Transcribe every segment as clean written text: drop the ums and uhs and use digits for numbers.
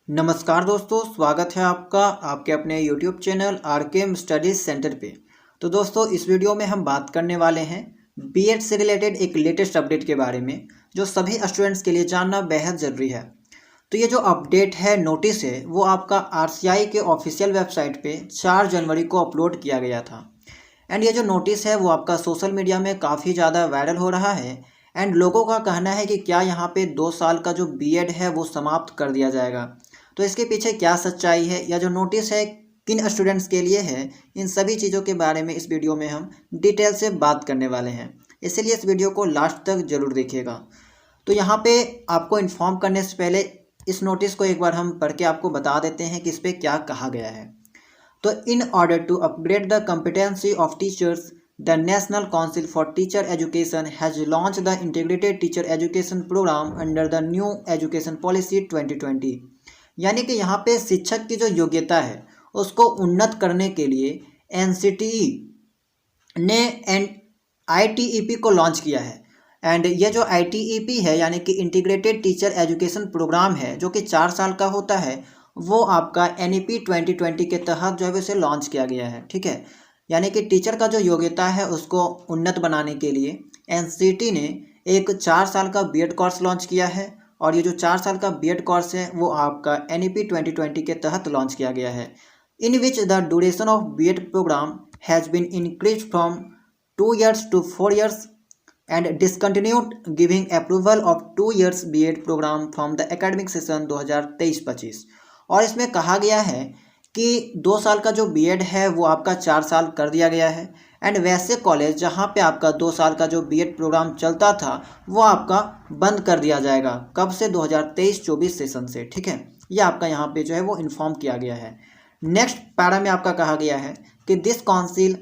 नमस्कार दोस्तों, स्वागत है आपका आपके अपने YouTube channel RKM studies centre पे। तो दोस्तों, इस वीडियो में हम बात करने वाले हैं बीएड से रिलेटेड एक लेटेस्ट अपडेट के बारे में, जो सभी स्टूडेंट्स के लिए जानना बेहद ज़रूरी है। तो ये जो अपडेट है, नोटिस है, वो आपका आरसीआई के ऑफिशियल वेबसाइट पे 4 जनवरी को अपलोड किया गया था। एंड ये जो नोटिस है वो आपका सोशल मीडिया में काफ़ी ज़्यादा वायरल हो रहा है। एंड लोगों का कहना है कि क्या यहाँ पे 2 साल का जो बीएड है वो समाप्त कर दिया जाएगा। तो इसके पीछे क्या सच्चाई है, या जो नोटिस है किन स्टूडेंट्स के लिए है, इन सभी चीज़ों के बारे में इस वीडियो में हम डिटेल से बात करने वाले हैं। इसलिए इस वीडियो को लास्ट तक ज़रूर देखिएगा। तो यहाँ पे आपको इन्फॉर्म करने से पहले इस नोटिस को एक बार हम पढ़ के आपको बता देते हैं कि इस पर क्या कहा गया है। तो in order to upgrade the competency of teachers, the National Council for Teacher Education has launch the integrated teacher education programme under the new education policy 2020। यानी कि यहाँ पे शिक्षक की जो योग्यता है उसको उन्नत करने के लिए एनसीटीई ने आईटीईपी को लॉन्च किया है। एंड ये जो आईटीईपी है यानी कि इंटीग्रेटेड टीचर एजुकेशन प्रोग्राम है, जो कि 4 साल का होता है, वो आपका एनईपी 2020 के तहत जो है उसे लॉन्च किया गया है। ठीक है, यानी कि टीचर का जो योग्यता है उसको उन्नत बनाने के लिए एनसीटी ने एक 4 साल का बीएड कोर्स लॉन्च किया है। और ये जो 4 साल का बीएड कोर्स है वो आपका एनईपी 2020 के तहत लॉन्च किया गया है, in which the duration of BEd programme has been increase from 2 years to 4 years and discontinued giving approval of 2 years BEd program from the academic session 2023-25। और इसमें कहा गया है कि 2 साल का जो बीएड है वो आपका 4 साल कर दिया गया है। एंड वैसे कॉलेज जहाँ पे आपका 2 साल का जो बीएड प्रोग्राम चलता था वो आपका बंद कर दिया जाएगा। कब से? 2023-24 सेशन से। ठीक है, ये आपका यहाँ पे जो है वो इन्फॉर्म किया गया है। नेक्स्ट पैरा में आपका कहा गया है कि this council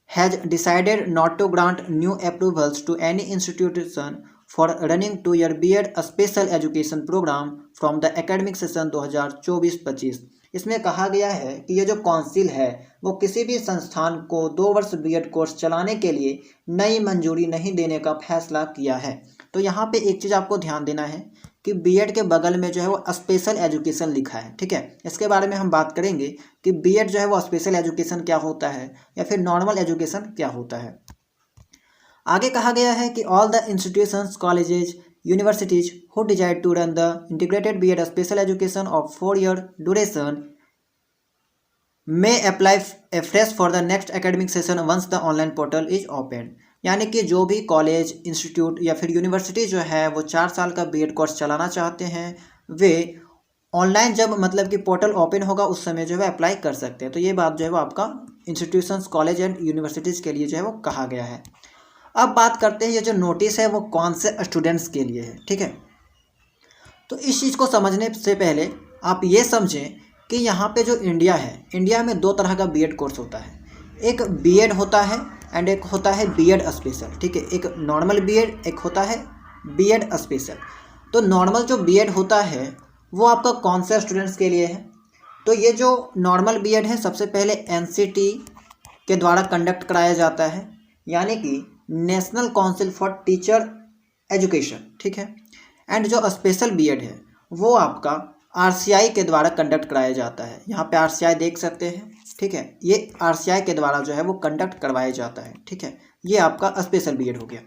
has decided not to grant new approvals to any institution for running 2-year BEd a special education program from the academic session 2024-25। इसमें कहा गया है कि ये जो काउंसिल है वो किसी भी संस्थान को 2 वर्ष बीएड कोर्स चलाने के लिए नई मंजूरी नहीं देने का फैसला किया है। तो यहाँ पे एक चीज़ आपको ध्यान देना है कि बीएड के बगल में जो है वो स्पेशल एजुकेशन लिखा है। ठीक है, इसके बारे में हम बात करेंगे कि बीएड जो है वो स्पेशल एजुकेशन क्या होता है या फिर नॉर्मल एजुकेशन क्या होता है। आगे कहा गया है कि all the institutions, colleges, universities who desire to run the integrated B Ed special education of 4 year duration may apply fresh for the next academic session once the online portal is open. यानी कि जो भी college, institute या फिर university जो है वो 4 साल का बीएड कोर्स चलाना चाहते हैं, वे ऑनलाइन जब मतलब कि पोर्टल ओपन होगा उस समय जो है अप्लाई कर सकते हैं। तो ये बात जो है वो आपका इंस्टीट्यूशंस, कॉलेज एंड यूनिवर्सिटीज़ के लिए जो है वो कहा गया है। अब बात करते हैं ये जो नोटिस है वो कौन से स्टूडेंट्स के लिए है। ठीक है, तो इस चीज़ को समझने से पहले आप ये समझें कि यहाँ पे जो इंडिया है, इंडिया में 2 तरह का बीएड कोर्स होता है। एक बीएड होता है एंड एक होता है बीएड स्पेशल। ठीक है, एक नॉर्मल बीएड, एक होता है बीएड स्पेशल। तो नॉर्मल जो बीएड होता है वो आपका कौन से स्टूडेंट्स के लिए है? तो ये जो नॉर्मल बीएड है सबसे पहले एनसीटी के द्वारा कंडक्ट कराया जाता है, यानी कि national Council for Teacher education. ठीक है, एंड जो स्पेशल बीएड है वो आपका आरसीआई के द्वारा कंडक्ट कराया जाता है। यहाँ पे आरसीआई देख सकते हैं। ठीक है, ये आरसीआई के द्वारा जो है वो कंडक्ट करवाया जाता है। ठीक है, ये आपका स्पेशल बीएड हो गया।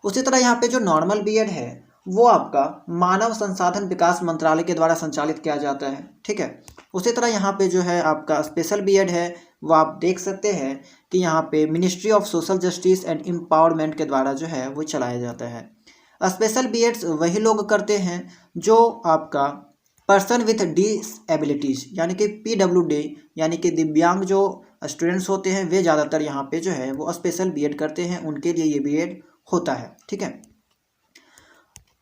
उसी तरह यहाँ पे जो नॉर्मल बीएड है वो आपका मानव संसाधन विकास मंत्रालय के द्वारा संचालित किया जाता है। ठीक है, उसी तरह यहाँ पे जो है आपका स्पेशल बीएड है वो आप देख सकते हैं कि यहाँ पे ministry of social justice and empowerment के द्वारा जो है वो चलाया जाता है। स्पेशल बीएड्स वही लोग करते हैं जो आपका पर्सन विथ डिसएबिलिटीज़ यानी कि पीडब्ल्यूडी यानी कि दिव्यांग जो स्टूडेंट्स होते हैं वे ज़्यादातर यहाँ पे जो है वो स्पेशल बीएड करते हैं, उनके लिए ये बीएड होता है। ठीक है,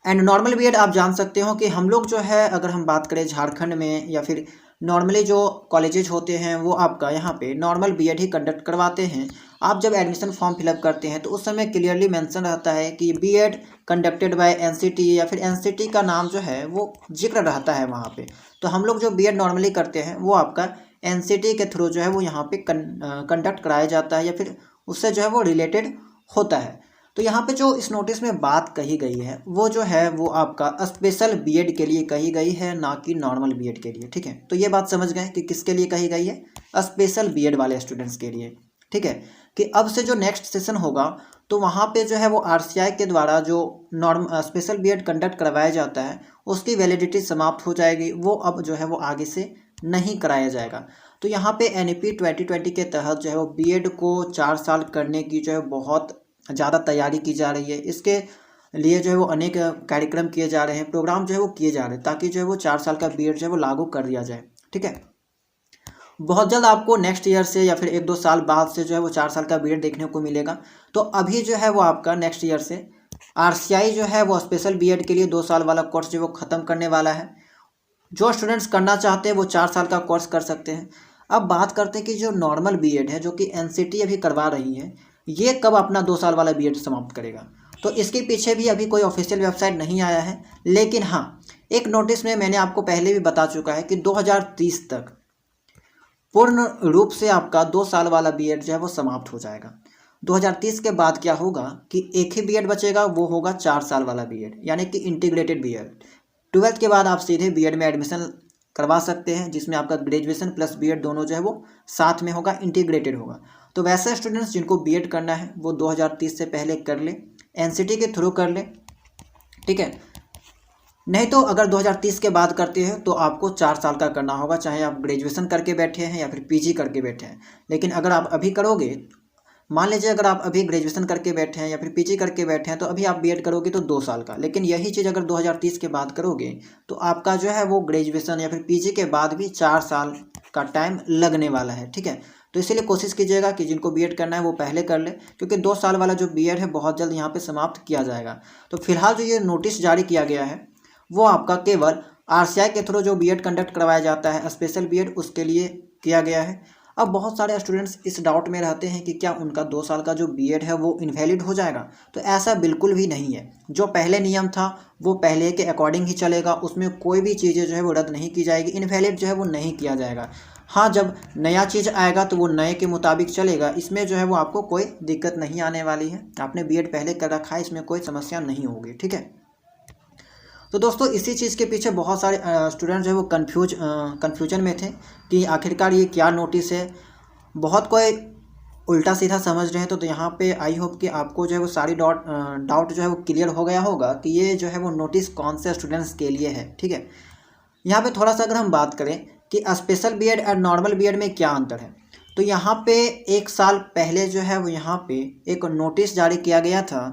एंड नॉर्मल बीएड आप जान सकते हो कि हम लोग जो है अगर हम बात करें झारखंड में या फिर नॉर्मली जो कॉलेजेज होते हैं वो आपका यहाँ पे नॉर्मल बीएड ही कंडक्ट करवाते हैं। आप जब एडमिशन फॉर्म फिलअप करते हैं तो उस समय क्लियरली मेंशन रहता है कि बीएड कंडक्टेड बाय एनसीटी या फिर एनसीटी का नाम जो है वो जिक्र रहता है वहाँ पे। तो हम लोग जो बीएड नॉर्मली करते हैं वो आपका एनसीटी के थ्रू जो है वो यहाँ पे कंडक्ट कराया जाता है या फिर उससे जो है वो रिलेटेड होता है। तो यहाँ पे जो इस नोटिस में बात कही गई है वो जो है वो आपका स्पेशल बीएड के लिए कही गई है, ना कि नॉर्मल बीएड के लिए। ठीक है, तो ये बात समझ गए कि किसके लिए कही गई है, स्पेशल बीएड वाले स्टूडेंट्स के लिए। ठीक है, कि अब से जो नेक्स्ट सेशन होगा तो वहाँ पे जो है वो आरसीआई के द्वारा जो स्पेशल बीएड कंडक्ट करवाया जाता है उसकी वैलिडिटी समाप्त हो जाएगी, वो अब जो है वो आगे से नहीं कराया जाएगा। तो यहाँ पे एनईपी 2020 के तहत जो है वो बीएड को 4 साल करने की जो है बहुत ज़्यादा तैयारी की जा रही है। इसके लिए जो है वो अनेक कार्यक्रम किए जा रहे हैं, प्रोग्राम जो है वो किए जा रहे हैं, ताकि जो है वो 4 साल का बीएड जो है वो लागू कर दिया जाए। ठीक है, बहुत जल्द आपको नेक्स्ट ईयर से या फिर 1-2 साल बाद से जो है वो 4 साल का बीएड देखने को मिलेगा। तो अभी जो है वो आपका नेक्स्ट ईयर से आरसीआई जो है वो स्पेशल बीएड के लिए 2 साल वाला कोर्स जो वो ख़त्म करने वाला है। जो स्टूडेंट्स करना चाहते हैं वो 4 साल का कोर्स कर सकते हैं। अब बात करते हैं कि जो नॉर्मल बीएड है, जो कि एनसीटी अभी करवा रही है, ये कब अपना 2 साल वाला बीएड समाप्त करेगा। तो इसके पीछे भी अभी कोई ऑफिशियल वेबसाइट नहीं आया है, लेकिन हाँ, एक नोटिस में मैंने आपको पहले भी बता चुका है कि 2030 तक पूर्ण रूप से आपका 2 साल वाला बीएड जो है वो समाप्त हो जाएगा। 2030 के बाद क्या होगा कि एक ही बीएड बचेगा, वो होगा 4 साल वाला बीएड, यानी कि इंटीग्रेटेड बीएड। 12th के बाद आप सीधे बीएड में एडमिशन करवा सकते हैं, जिसमें आपका ग्रेजुएशन प्लस बीएड दोनों जो है वो साथ में होगा, इंटीग्रेटेड होगा। तो वैसे स्टूडेंट्स जिनको बीएड करना है वो 2030 से पहले कर ले, एनसीटी के थ्रू कर ले। ठीक है, नहीं तो अगर 2030 के बाद करते हैं तो आपको 4 साल का करना होगा, चाहे आप ग्रेजुएशन करके बैठे हैं या फिर पीजी करके बैठे हैं। लेकिन अगर आप अभी करोगे, मान लीजिए अगर आप अभी ग्रेजुएशन करके बैठे हैं या फिर पीजी करके बैठे हैं, तो अभी आप बीएड करोगे तो 2 साल का। लेकिन यही चीज़ अगर 2030 के बाद करोगे तो आपका जो है वो ग्रेजुएशन या फिर पीजी के बाद भी 4 साल का टाइम लगने वाला है। ठीक है, तो इसीलिए कोशिश कीजिएगा कि जिनको बीएड करना है वो पहले कर ले, क्योंकि 2 साल वाला जो बीएड है बहुत जल्द यहाँ पे समाप्त किया जाएगा। तो फिलहाल जो ये नोटिस जारी किया गया है वो आपका केवल आरसीआई के थ्रू जो बीएड कंडक्ट करवाया जाता है स्पेशल बीएड, उसके लिए किया गया है। अब बहुत सारे स्टूडेंट्स इस डाउट में रहते हैं कि क्या उनका 2 साल का जो बीएड है वो इनवैलिड हो जाएगा। तो ऐसा बिल्कुल भी नहीं है। जो पहले नियम था वो पहले के अकॉर्डिंग ही चलेगा, उसमें कोई भी चीज़ें जो है वो रद्द नहीं की जाएगी, इनवैलिड जो है वो नहीं किया जाएगा। हाँ, जब नया चीज़ आएगा तो वो नए के मुताबिक चलेगा, इसमें जो है वो आपको कोई दिक्कत नहीं आने वाली है। आपने बीएड पहले कर रखा है, इसमें कोई समस्या नहीं होगी। ठीक है, तो दोस्तों इसी चीज़ के पीछे बहुत सारे स्टूडेंट जो है वो कन्फ्यूजन में थे कि आखिरकार ये क्या नोटिस है। बहुत कोई उल्टा सीधा समझ रहे हैं। तो यहाँ पे आई होप कि आपको जो है वो सारी डाउट जो है वो क्लियर हो गया होगा कि ये जो है वो नोटिस कौन से स्टूडेंट्स के लिए है। ठीक है, यहाँ पे थोड़ा सा अगर हम बात करें कि स्पेशल बीएड और नॉर्मल बीएड में क्या अंतर है, तो यहाँ पे 1 साल पहले जो है वो यहाँ पे एक नोटिस जारी किया गया था,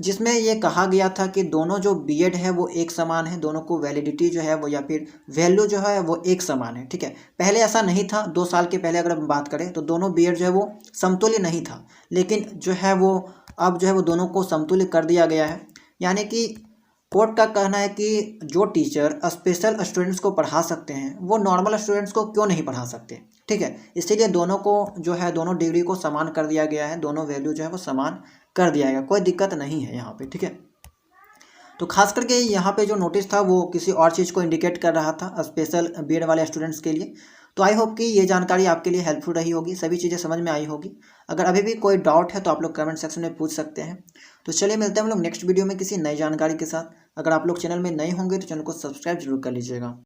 जिसमें ये कहा गया था कि दोनों जो बीएड है वो एक समान है, दोनों को वैलिडिटी जो है वो या फिर वैल्यू जो है वो एक समान है। ठीक है, पहले ऐसा नहीं था। 2 साल के पहले अगर हम बात करें तो दोनों बीएड जो है वो समतुल्य नहीं था, लेकिन जो है वो अब जो है वो दोनों को समतुल्य कर दिया गया है। यानी कि कोर्ट का कहना है कि जो टीचर स्पेशल स्टूडेंट्स को पढ़ा सकते हैं वो नॉर्मल स्टूडेंट्स को क्यों नहीं पढ़ा सकते। ठीक है, इसीलिए दोनों को जो है दोनों डिग्री को समान कर दिया गया है, दोनों वैल्यू जो है वो समान कर दिया गया, कोई दिक्कत नहीं है यहाँ पे। ठीक है, तो खास करके यहाँ पे जो नोटिस था वो किसी और चीज़ को इंडिकेट कर रहा था स्पेशल बीएड वाले स्टूडेंट्स के लिए। तो आई होप कि ये जानकारी आपके लिए हेल्पफुल रही होगी, सभी चीज़ें समझ में आई होगी। अगर अभी भी कोई डाउट है तो आप लोग कमेंट सेक्शन में पूछ सकते हैं। तो चलिए मिलते हैं हम लोग नेक्स्ट वीडियो में किसी नई जानकारी के साथ। अगर आप लोग चैनल में नए होंगे तो चैनल को सब्सक्राइब जरूर कर लीजिएगा।